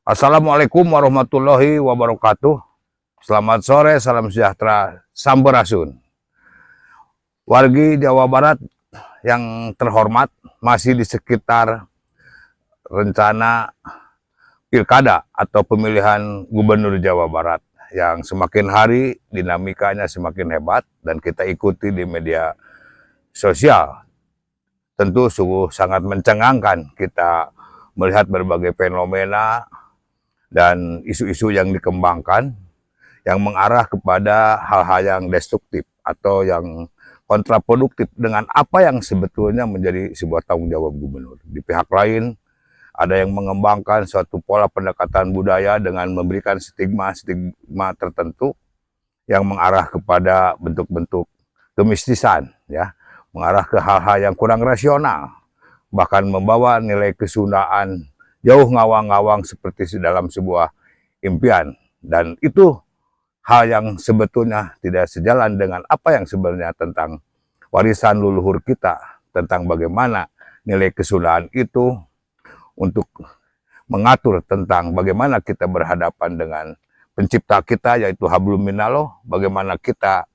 Assalamualaikum warahmatullahi wabarakatuh. Selamat sore, salam sejahtera, sampurasun. Wargi Jawa Barat yang terhormat, masih di sekitar rencana pilkada atau pemilihan gubernur Jawa Barat yang semakin hari dinamikanya semakin hebat dan kita ikuti di media sosial. Tentu sungguh sangat mencengangkan kita melihat berbagai fenomena dan isu-isu yang dikembangkan yang mengarah kepada hal-hal yang destruktif atau yang kontraproduktif dengan apa yang sebetulnya menjadi sebuah tanggung jawab gubernur. Di pihak lain, ada yang mengembangkan suatu pola pendekatan budaya dengan memberikan stigma tertentu yang mengarah kepada bentuk-bentuk kemistisan, ya, mengarah ke hal-hal yang kurang rasional, bahkan membawa nilai kesundaan jauh ngawang-ngawang seperti dalam sebuah impian. Dan itu hal yang sebetulnya tidak sejalan dengan apa yang sebenarnya tentang warisan leluhur kita, tentang bagaimana nilai kesundaan itu untuk mengatur tentang bagaimana kita berhadapan dengan pencipta kita, yaitu hablum minallah, bagaimana kita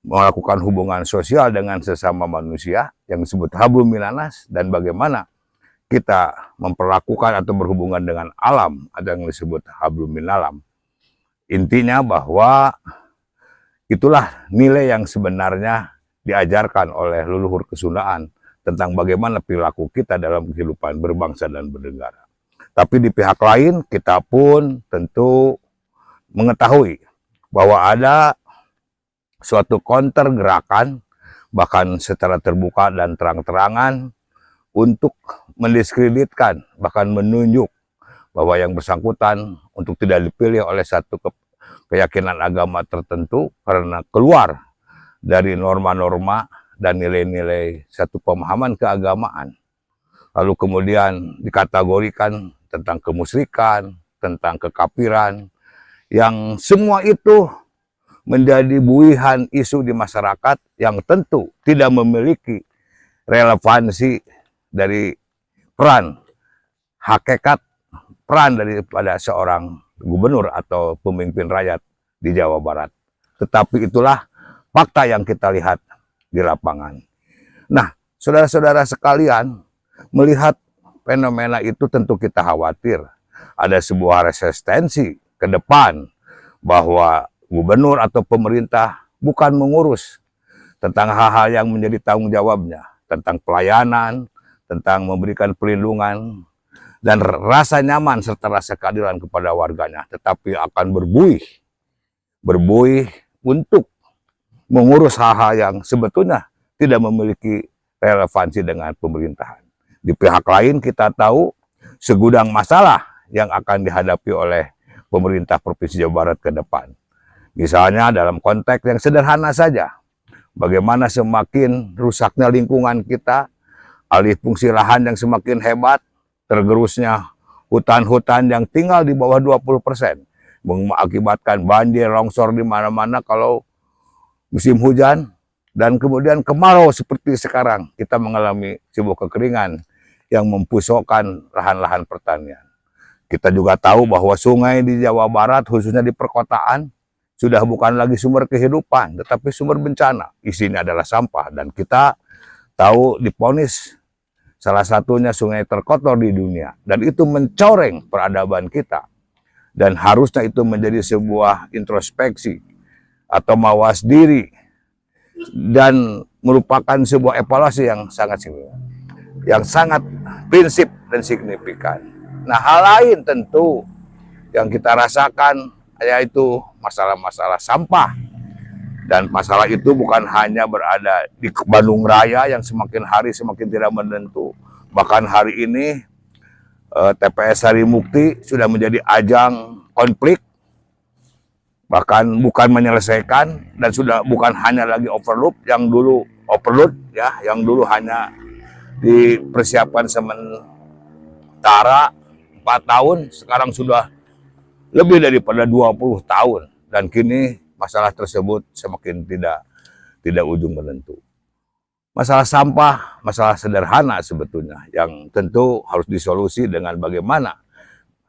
melakukan hubungan sosial dengan sesama manusia yang disebut hablum minanas, dan bagaimana kita memperlakukan atau berhubungan dengan alam, ada yang disebut hablum minalam. Intinya bahwa itulah nilai yang sebenarnya diajarkan oleh leluhur kesundaan tentang bagaimana perilaku kita dalam kehidupan berbangsa dan bernegara. Tapi di pihak lain kita pun tentu mengetahui bahwa ada suatu counter gerakan bahkan secara terbuka dan terang-terangan untuk mendiskreditkan, bahkan menunjuk bahwa yang bersangkutan untuk tidak dipilih oleh satu keyakinan agama tertentu karena keluar dari norma-norma dan nilai-nilai satu pemahaman keagamaan. Lalu kemudian dikategorikan tentang kemusyrikan, tentang kekafiran, yang semua itu menjadi buihan isu di masyarakat yang tentu tidak memiliki relevansi dari peran hakikat peran daripada seorang gubernur atau pemimpin rakyat di Jawa Barat. Tetapi itulah fakta yang kita lihat di lapangan. Nah, saudara-saudara sekalian, melihat fenomena itu tentu kita khawatir ada sebuah resistensi ke depan bahwa gubernur atau pemerintah bukan mengurus tentang hal-hal yang menjadi tanggung jawabnya, tentang pelayanan, tentang memberikan perlindungan dan rasa nyaman serta rasa keadilan kepada warganya, tetapi akan berbuih untuk mengurus hal-hal yang sebetulnya tidak memiliki relevansi dengan pemerintahan. Di pihak lain kita tahu segudang masalah yang akan dihadapi oleh pemerintah Provinsi Jawa Barat ke depan. Misalnya dalam konteks yang sederhana saja, bagaimana semakin rusaknya lingkungan kita, alih fungsi lahan yang semakin hebat, tergerusnya hutan-hutan yang tinggal di bawah 20%, mengakibatkan banjir, longsor di mana-mana kalau musim hujan, dan kemudian kemarau seperti sekarang, kita mengalami sebuah kekeringan yang membusukkan lahan-lahan pertanian. Kita juga tahu bahwa sungai di Jawa Barat, khususnya di perkotaan, sudah bukan lagi sumber kehidupan, tetapi sumber bencana. Isinya adalah sampah, dan kita tahu divonis salah satunya sungai terkotor di dunia, dan itu mencoreng peradaban kita, dan harusnya itu menjadi sebuah introspeksi atau mawas diri dan merupakan sebuah evaluasi yang sangat prinsip dan signifikan. Nah, hal lain tentu yang kita rasakan yaitu masalah-masalah sampah. Dan masalah itu bukan hanya berada di Bandung Raya yang semakin hari semakin tidak menentu. Bahkan hari ini TPS Sarimukti sudah menjadi ajang konflik, bahkan bukan menyelesaikan, dan sudah bukan hanya lagi overload yang dulu hanya dipersiapkan sementara 4 tahun, sekarang sudah lebih daripada 20 tahun, dan kini masalah tersebut semakin tidak ujung menentu. Masalah sampah, masalah sederhana sebetulnya yang tentu harus disolusi dengan bagaimana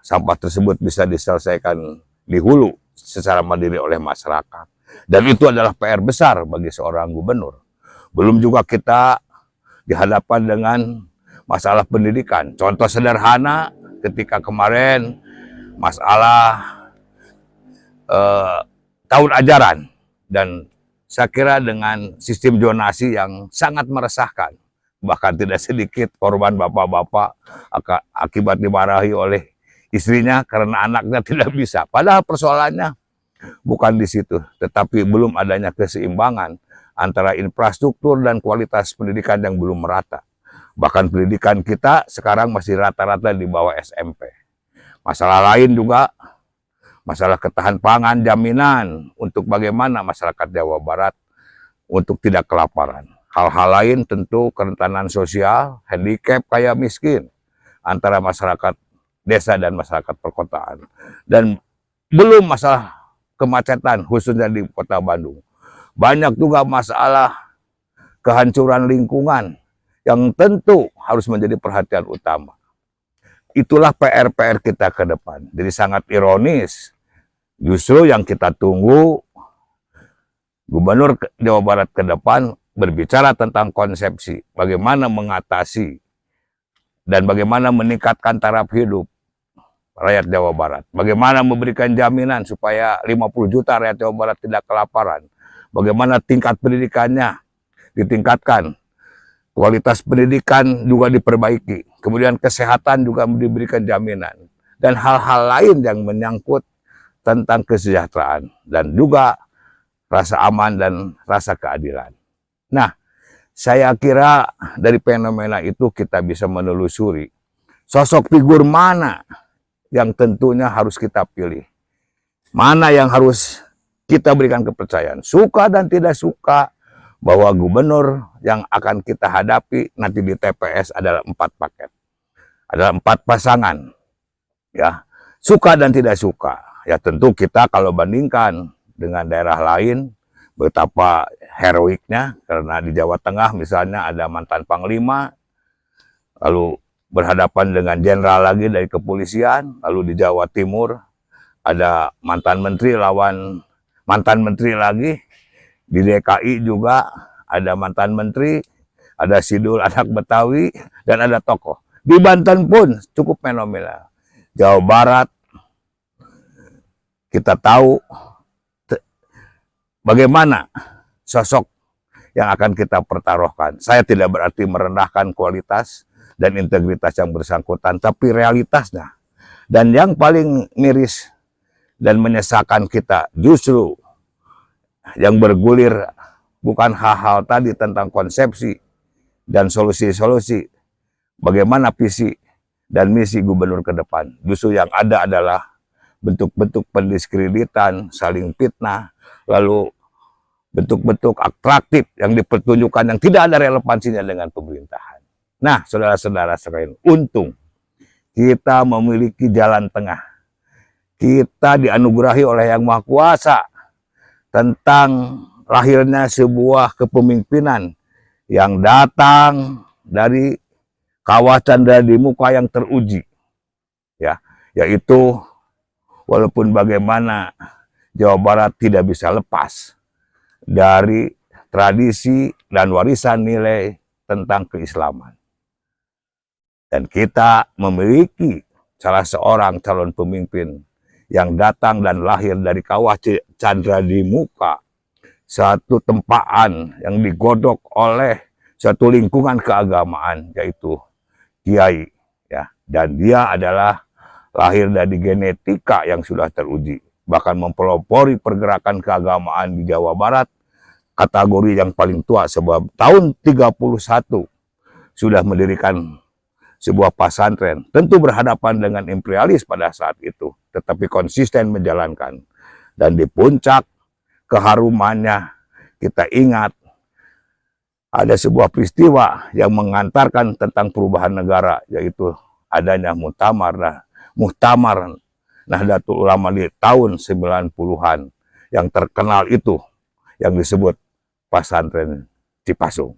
sampah tersebut bisa diselesaikan di hulu secara mandiri oleh masyarakat. Dan itu adalah PR besar bagi seorang gubernur. Belum juga kita dihadapkan dengan masalah pendidikan. Contoh sederhana ketika kemarin masalah tahun ajaran, dan saya kira dengan sistem zonasi yang sangat meresahkan, bahkan tidak sedikit korban bapak-bapak akibat dimarahi oleh istrinya karena anaknya tidak bisa. Padahal persoalannya bukan di situ, tetapi belum adanya keseimbangan antara infrastruktur dan kualitas pendidikan yang belum merata. Bahkan pendidikan kita sekarang masih rata-rata di bawah SMP. Masalah lain juga, masalah ketahanan pangan, jaminan untuk bagaimana masyarakat Jawa Barat untuk tidak kelaparan. Hal-hal lain tentu kerentanan sosial, handicap, kaya miskin antara masyarakat desa dan masyarakat perkotaan. Dan belum masalah kemacetan khususnya di kota Bandung. Banyak juga masalah kehancuran lingkungan yang tentu harus menjadi perhatian utama. Itulah PR-PR kita ke depan. Jadi sangat ironis, justru yang kita tunggu Gubernur Jawa Barat ke depan berbicara tentang konsepsi, bagaimana mengatasi dan bagaimana meningkatkan taraf hidup rakyat Jawa Barat. Bagaimana memberikan jaminan supaya 50 juta rakyat Jawa Barat tidak kelaparan. Bagaimana tingkat pendidikannya ditingkatkan. Kualitas pendidikan juga diperbaiki. Kemudian kesehatan juga diberikan jaminan. Dan hal-hal lain yang menyangkut tentang kesejahteraan. Dan juga rasa aman dan rasa keadilan. Nah, saya kira dari fenomena itu kita bisa menelusuri sosok figur mana yang tentunya harus kita pilih. Mana yang harus kita berikan kepercayaan. Suka dan tidak suka bahwa gubernur yang akan kita hadapi nanti di TPS adalah 4 paket. Adalah 4 pasangan. Ya, suka dan tidak suka. Ya tentu kita kalau bandingkan dengan daerah lain, betapa heroiknya, karena di Jawa Tengah misalnya ada mantan panglima, lalu berhadapan dengan jenderal lagi dari kepolisian, lalu di Jawa Timur ada mantan menteri lawan mantan menteri lagi, di DKI juga ada mantan menteri, ada Sidul anak Betawi, dan ada tokoh. Di Banten pun cukup fenomenal. Jawa Barat, kita tahu bagaimana sosok yang akan kita pertaruhkan. Saya tidak berarti merendahkan kualitas dan integritas yang bersangkutan, tapi realitasnya. Dan yang paling miris dan menyesakan kita justru yang bergulir bukan hal-hal tadi tentang konsepsi dan solusi-solusi bagaimana visi dan misi gubernur ke depan. Justru yang ada adalah bentuk-bentuk pendiskreditan, saling fitnah, lalu bentuk-bentuk atraktif yang dipertunjukkan yang tidak ada relevansinya dengan pemerintahan. Nah, saudara-saudara sekalian, untung kita memiliki jalan tengah. Kita dianugerahi oleh Yang Maha Kuasa tentang lahirnya sebuah kepemimpinan yang datang dari kawasan dari muka yang teruji. Ya, yaitu walaupun bagaimana Jawa Barat tidak bisa lepas dari tradisi dan warisan nilai tentang keislaman. Dan kita memiliki salah seorang calon pemimpin yang datang dan lahir dari kawah Candra di muka, satu tempaan yang digodok oleh satu lingkungan keagamaan, yaitu Kiai. Ya. Dan dia adalah lahir dari genetika yang sudah teruji, bahkan mempelopori pergerakan keagamaan di Jawa Barat, kategori yang paling tua, sebab tahun 31 sudah mendirikan sebuah pesantren, tentu berhadapan dengan imperialis pada saat itu, tetapi konsisten menjalankan. Dan di puncak keharumannya, kita ingat ada sebuah peristiwa yang mengantarkan tentang perubahan negara, yaitu adanya Muktamar Nahdlatul Ulama di tahun 90-an, yang terkenal itu, yang disebut pesantren Cipasung.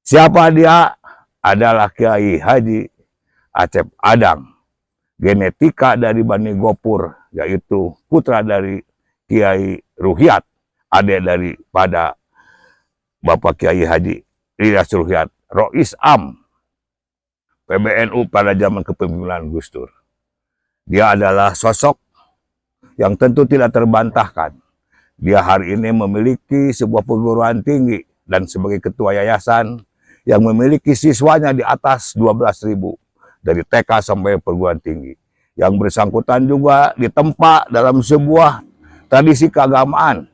Siapa dia? Adalah Kiai Haji Acep Adang genetika dari Bani Gopur, yaitu putra dari Kiai Ruhyat, adik daripada Bapak Kiai Haji Ilyas Ruhyat, Rois Am PBNU pada zaman kepemimpinan Gus Dur. Dia adalah sosok yang tentu tidak terbantahkan. Dia hari ini memiliki sebuah perguruan tinggi dan sebagai ketua yayasan yang memiliki siswanya di atas 12.000 dari TK sampai perguruan tinggi. Yang bersangkutan juga ditempa dalam sebuah tradisi keagamaan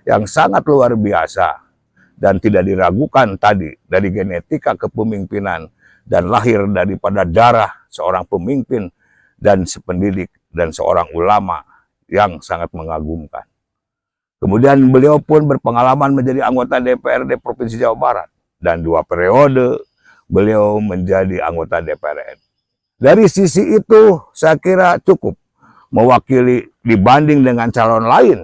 yang sangat luar biasa dan tidak diragukan tadi dari genetika kepemimpinan dan lahir daripada darah seorang pemimpin dan sependidik dan seorang ulama yang sangat mengagumkan. Kemudian beliau pun berpengalaman menjadi anggota DPRD Provinsi Jawa Barat dan 2 periode beliau menjadi anggota DPR RI. Dari sisi itu saya kira cukup mewakili dibanding dengan calon lain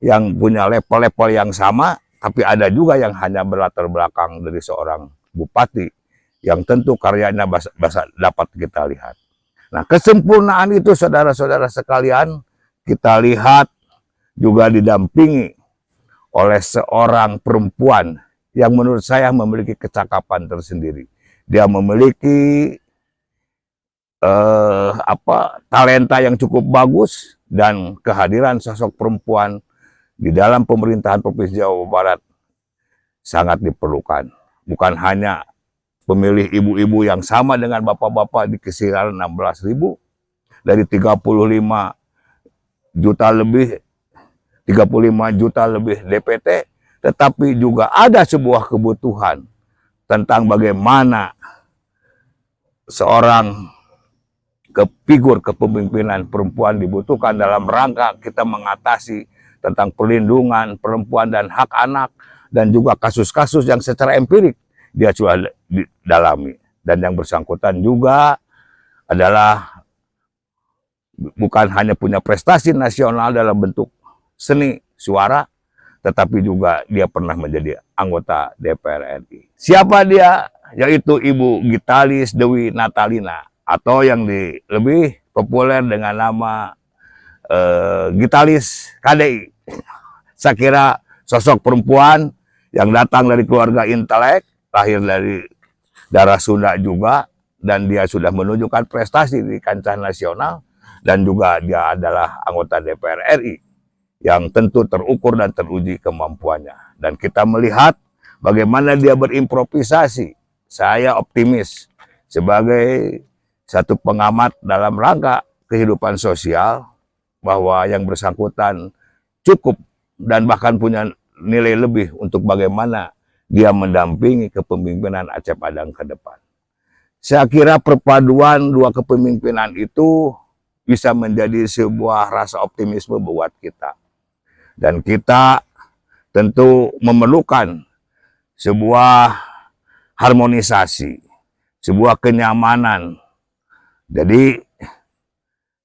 yang punya level-level yang sama, tapi ada juga yang hanya berlatar belakang dari seorang bupati yang tentu karyanya dapat kita lihat. Nah, kesempurnaan itu saudara-saudara sekalian kita lihat juga didampingi oleh seorang perempuan yang menurut saya memiliki kecakapan tersendiri. Dia memiliki talenta yang cukup bagus dan kehadiran sosok perempuan di dalam pemerintahan Provinsi Jawa Barat sangat diperlukan. Bukan hanya pemilih ibu-ibu yang sama dengan bapak-bapak di kisaran 16.000 dari 35 juta lebih DPT, tetapi juga ada sebuah kebutuhan tentang bagaimana seorang figur kepemimpinan perempuan dibutuhkan dalam rangka kita mengatasi tentang perlindungan perempuan dan hak anak, dan juga kasus-kasus yang secara empirik dia sudah didalami. Dan yang bersangkutan juga adalah bukan hanya punya prestasi nasional dalam bentuk seni suara, tetapi juga dia pernah menjadi anggota DPR RI. Siapa dia? Yaitu Ibu Gitalis Dewi Natalina, atau yang lebih populer dengan nama Gitalis KDI. Saya kira sosok perempuan yang datang dari keluarga intelek, lahir dari darah Sunda juga, dan dia sudah menunjukkan prestasi di kancah nasional, dan juga dia adalah anggota DPR RI yang tentu terukur dan teruji kemampuannya. Dan kita melihat bagaimana dia berimprovisasi. Saya optimis sebagai satu pengamat dalam rangka kehidupan sosial bahwa yang bersangkutan cukup dan bahkan punya nilai lebih untuk bagaimana dia mendampingi kepemimpinan Aceh Padang ke depan. Saya kira perpaduan 2 kepemimpinan itu bisa menjadi sebuah rasa optimisme buat kita. Dan kita tentu memerlukan sebuah harmonisasi, sebuah kenyamanan. Jadi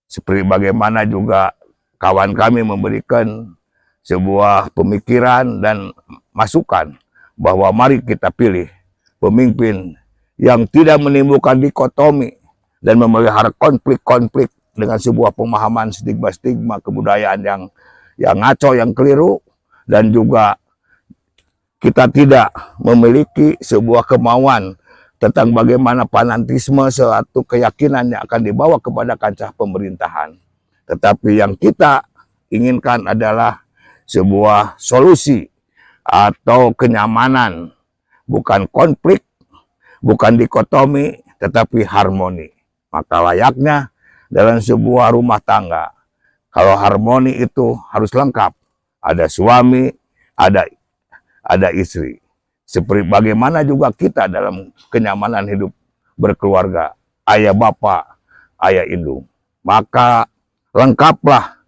seperti bagaimana juga kawan kami memberikan sebuah pemikiran dan masukan bahwa mari kita pilih pemimpin yang tidak menimbulkan dikotomi dan memelihara konflik-konflik dengan sebuah pemahaman stigma-stigma kebudayaan yang ngaco, yang keliru, dan juga kita tidak memiliki sebuah kemauan tentang bagaimana fanatisme suatu keyakinan yang akan dibawa kepada kancah pemerintahan. Tetapi yang kita inginkan adalah sebuah solusi atau kenyamanan, bukan konflik, bukan dikotomi, tetapi harmoni. Maka layaknya dalam sebuah rumah tangga, kalau harmoni itu harus lengkap. Ada suami, ada istri. Seperti bagaimana juga kita dalam kenyamanan hidup berkeluarga, ayah bapak, ayah induk. Maka lengkaplah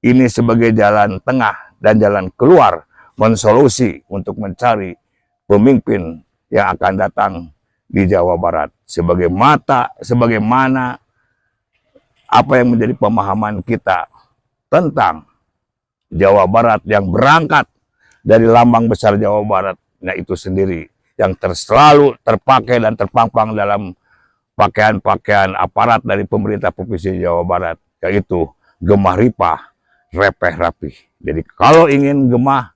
ini sebagai jalan tengah dan jalan keluar mensolusi untuk mencari pemimpin yang akan datang di Jawa Barat. Sebagaimana apa yang menjadi pemahaman kita tentang Jawa Barat yang berangkat dari lambang besar Jawa Barat, nah itu sendiri yang selalu terpakai dan terpampang dalam pakaian-pakaian aparat dari pemerintah Provinsi Jawa Barat, yaitu gemah ripah, repeh rapi. Jadi kalau ingin gemah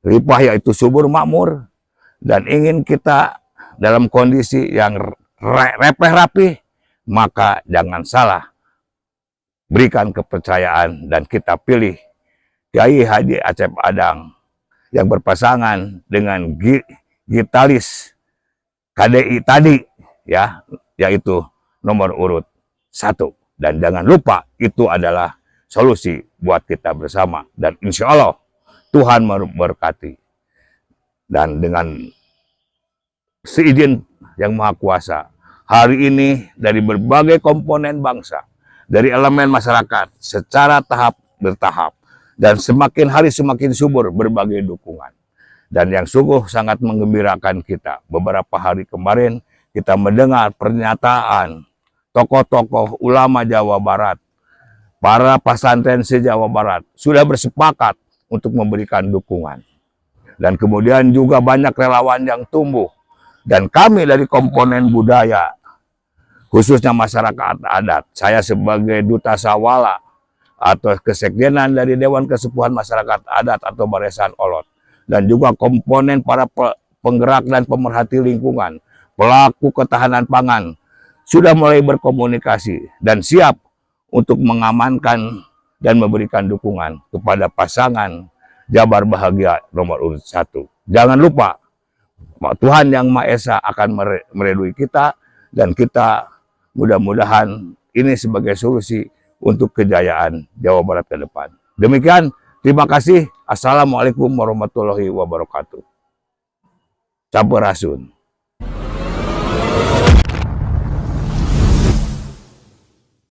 ripah yaitu subur makmur, dan ingin kita dalam kondisi yang repeh rapi, maka jangan salah, berikan kepercayaan dan kita pilih Kiai Haji Acep Adang yang berpasangan dengan Gitalis KDI tadi, ya, yaitu nomor urut 1. Dan jangan lupa, itu adalah solusi buat kita bersama. Dan insya Allah Tuhan memberkati. Dan dengan seizin yang Maha Kuasa, hari ini dari berbagai komponen bangsa, dari elemen masyarakat, secara bertahap, dan semakin hari semakin subur berbagai dukungan. Dan yang sungguh sangat menggembirakan kita, beberapa hari kemarin kita mendengar pernyataan tokoh-tokoh ulama Jawa Barat, para pesantren se-Jawa Barat sudah bersepakat untuk memberikan dukungan. Dan kemudian juga banyak relawan yang tumbuh. Dan kami dari komponen budaya, khususnya masyarakat adat, saya sebagai duta Sawala atau kesekjenan dari Dewan Kesepuhan Masyarakat Adat atau Barisan Olot, dan juga komponen para penggerak dan pemerhati lingkungan, pelaku ketahanan pangan, sudah mulai berkomunikasi dan siap untuk mengamankan dan memberikan dukungan kepada pasangan Jabar Bahagia nomor urut 1. Jangan lupa, Tuhan Yang Maha Esa akan meridhoi kita, dan kita mudah-mudahan ini sebagai solusi untuk kejayaan Jawa Barat ke depan. Demikian, terima kasih. Assalamualaikum warahmatullahi wabarakatuh. Sampurasun.